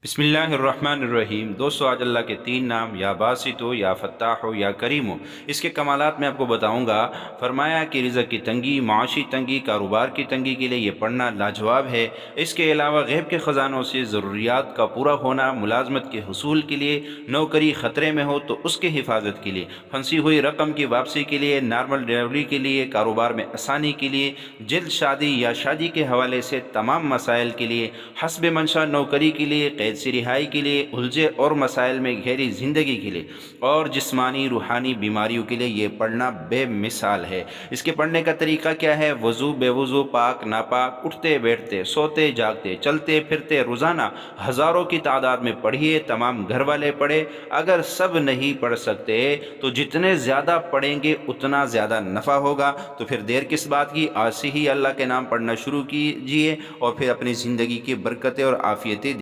बिस्मिल्लाहिर्रहमानिर्रहीम। दोस्तों, आज अल्लाह के तीन नाम या बासित हो, या फ़त्ताह हो, या करीम हो, इसके कमालात मैं आपको बताऊंगा। फरमाया कि रिज़्क़ की तंगी, माशी तंगी, कारोबार की तंगी के लिए ये पढ़ना लाजवाब है। इसके अलावा गैब के ख़जानों से ज़रूरियात का पूरा होना, मुलाजमत के हुसूल के लिए, नौकरी ख़तरे में हो तो उसके हिफाजत के लिए, फंसी हुई रकम की वापसी के लिए, नॉर्मल डिलीवरी के लिए, कारोबार में आसानी के लिए, जल्द शादी या शादी के हवाले से तमाम मसाइल के लिए, हस्ब मंशा नौकरी के लिए, कैद से रिहाई के लिए, उलझे और मसाइल में गहरी ज़िंदगी के लिए, और जिस्मानी रूहानी बीमारियों के लिए ये पढ़ना बेमिसाल है। इसके पढ़ने का तरीका क्या है? वज़ू बेवज़ू, पाक नापाक, उठते बैठते, सोते जागते, चलते फिरते, रोज़ाना हज़ारों की तादाद में पढ़िए। तमाम घर वाले पढ़े। अगर सब नहीं पढ़ सकते तो जितने ज़्यादा पढ़ेंगे उतना ज़्यादा नफ़ा होगा। तो फिर देर किस बात की? आज से ही अल्लाह के नाम पढ़ना शुरू कीजिए और फिर अपनी ज़िंदगी की बरकतें और आफ़ियतें